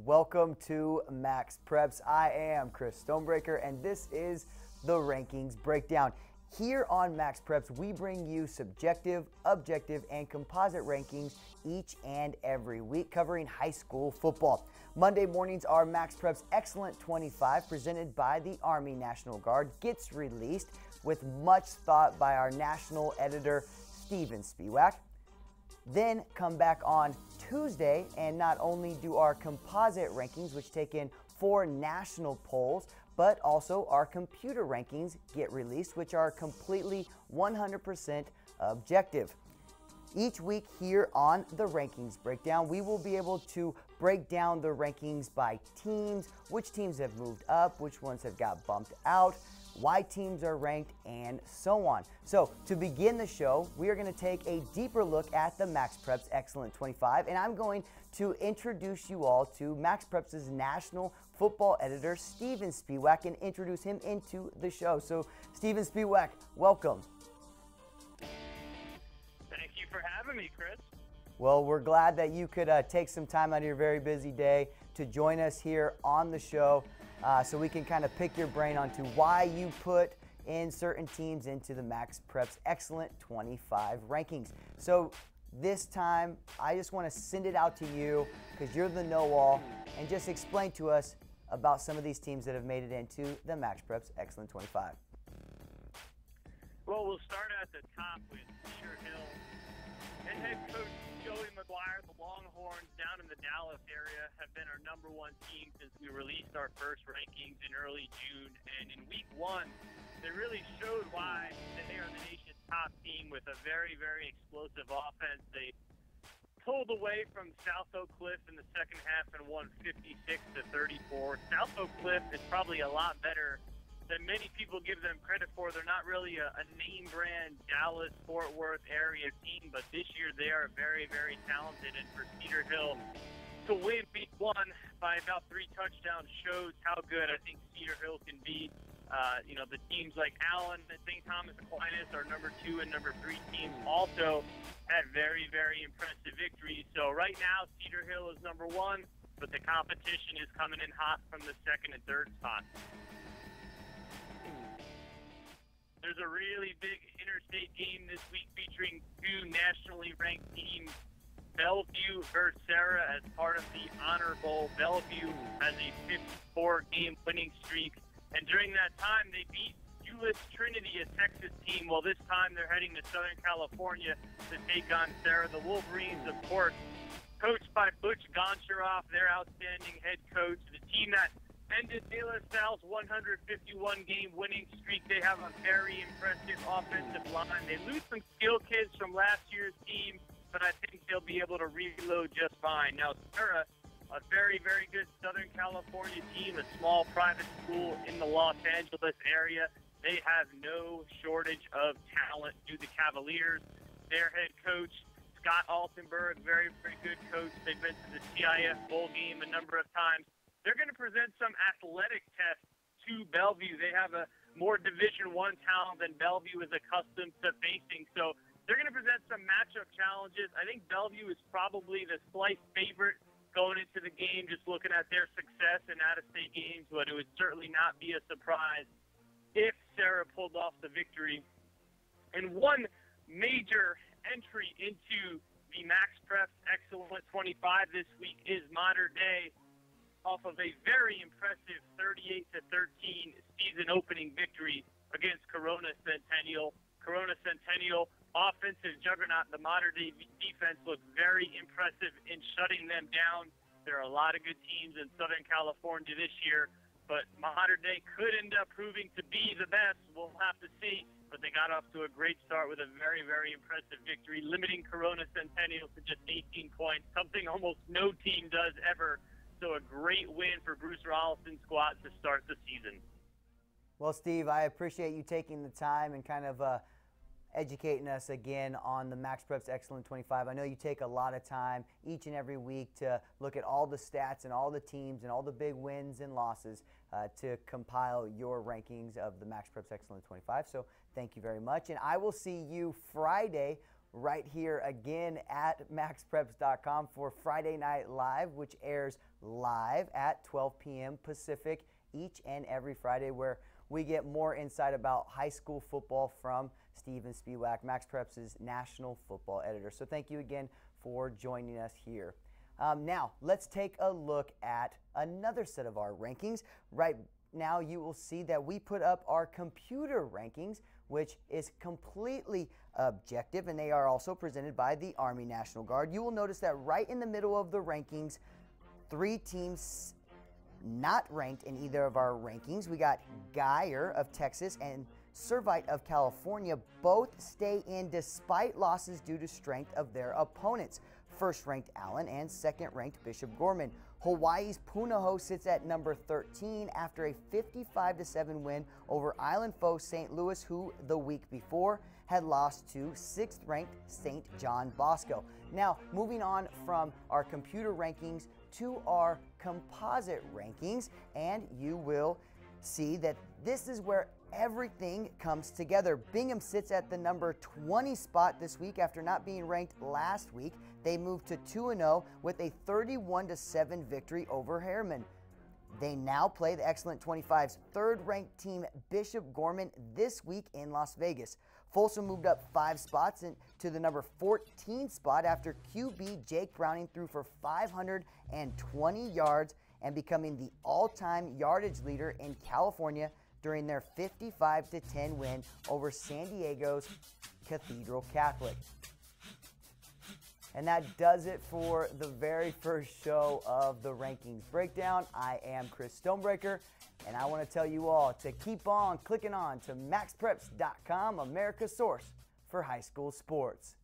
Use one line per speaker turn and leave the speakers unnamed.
Welcome to Max Preps. I am Chris Stonebraker, and this is the Rankings Breakdown. Here on Max Preps, we bring you subjective, objective, and composite rankings each and every week covering high school football. Monday mornings, our Max Preps Excellent 25, presented by the Army National Guard, gets released with much thought by our national editor, Spiewak. Then come back on Tuesday and not only do our composite rankings, which take in 4 national polls, but also our computer rankings get released, which are completely 100% objective. Each week here on the Rankings Breakdown, we will be able to break down the rankings by teams, which teams have moved up, which ones have got bumped out, why teams are ranked, and so on. So to begin the show, we are going to take a deeper look at the MaxPreps Excellent 25, and I'm going to introduce you all to MaxPreps' national football editor, Spiewak, and introduce him into the show. So Spiewak, welcome.
Thank you for having me, Chris.
Well, we're glad that you could take some time out of your very busy day to join us here on the show. So we can kind of pick your brain onto why you put in certain teams into the MaxPreps Excellent 25 rankings. So this time, I just want to send it out to you because you're the know-all, and just explain to us about some of these teams that have made it into the MaxPreps Excellent 25.
Well, we'll start at the top with Cedar Hill. And head coach Joey McGuire, the Longhorns down in the Dallas area, have been our #1 team since we released our first rankings in early June. And in week 1, they really showed why they are the nation's top team with a very, very explosive offense. They pulled away from South Oak Cliff in the second half and won 56-34. South Oak Cliff is probably a lot better than many people give them credit for. They're not really a name brand Dallas-Fort Worth area team, but this year they are very, very talented. And for Cedar Hill to win week 1 by about 3 touchdowns shows how good I think Cedar Hill can be. The teams like Allen and St. Thomas Aquinas, our #2 and #3 teams, also had very, very impressive victories. So right now, Cedar Hill is #1, but the competition is coming in hot from the 2nd and 3rd spots. There's a really big interstate game this week featuring 2 nationally ranked teams, Bellevue versus Sarah, as part of the Honor Bowl. Bellevue has a 54-game winning streak, and during that time, they beat Euless Trinity, a Texas team. Well, this time they're heading to Southern California to take on Sarah. The Wolverines, of course, coached by Butch Goncharoff, their outstanding head coach. The team that ended De La Salle's 151-game winning streak. They have a very impressive offensive line. They lose some skill kids from last year's team, but I think they'll be able to reload just fine. Now, Sarah, a very, very good Southern California team, a small private school in the Los Angeles area. They have no shortage of talent due to the Cavaliers. Their head coach, Scott Altenberg, very, very good coach. They've been to the CIF bowl game a number of times. They're going to present some athletic tests to Bellevue. They have a more Division I talent than Bellevue is accustomed to facing. So they're going to present some matchup challenges. I think Bellevue is probably the slight favorite going into the game, just looking at their success in out-of-state games, but it would certainly not be a surprise if Sarah pulled off the victory. And one major entry into the MaxPreps Excellent 25 this week is Modern Day, off of a very impressive 38-13 season opening victory against Corona Centennial. Corona Centennial, offensive juggernaut. The Modern Day defense looked very impressive in shutting them down. There are a lot of good teams in Southern California this year, but Modern Day could end up proving to be the best. We'll have to see, but they got off to a great start with a very, very impressive victory, limiting Corona Centennial to just 18 points, something almost no team does ever. So a great win for Bruce Rolliston's squad to start the season.
Well, Steve, I appreciate you taking the time and kind of educating us again on the MaxPreps Excellent 25. I know you take a lot of time each and every week to look at all the stats and all the teams and all the big wins and losses to compile your rankings of the MaxPreps Excellent 25. So thank you very much. And I will see you Friday right here again at MaxPreps.com for Friday Night Live, which airs live at 12 p.m. Pacific each and every Friday, where we get more insight about high school football from Steven Spiewak, MaxPreps' national football editor. So thank you again for joining us here. Now, let's take a look at another set of our rankings. Right now, you will see that we put up our computer rankings, which is completely objective, and they are also presented by the Army National Guard. You will notice that right in the middle of the rankings, 3 teams not ranked in either of our rankings. We got Geyer of Texas and Servite of California. Both stay in despite losses due to strength of their opponents. First-ranked Allen and second-ranked Bishop Gorman. Hawaii's Punahou sits at number 13 after a 55-7 win over island foe St. Louis, who the week before had lost to 6th-ranked St. John Bosco. Now, moving on from our computer rankings to our composite rankings, and you will see that this is where everything comes together. Bingham sits at the number 20 spot this week after not being ranked last week. They moved to 2-0 with a 31-7 victory over Harriman. They now play the excellent 25's third-ranked team Bishop Gorman this week in Las Vegas. Folsom moved up 5 spots to the number 14 spot after QB Jake Browning threw for 520 yards and becoming the all-time yardage leader in California during their 55-10 win over San Diego's Cathedral Catholic. And that does it for the very first show of the Rankings Breakdown. I am Chris Stonebraker, and I want to tell you all to keep on clicking on to MaxPreps.com, America's source for high school sports.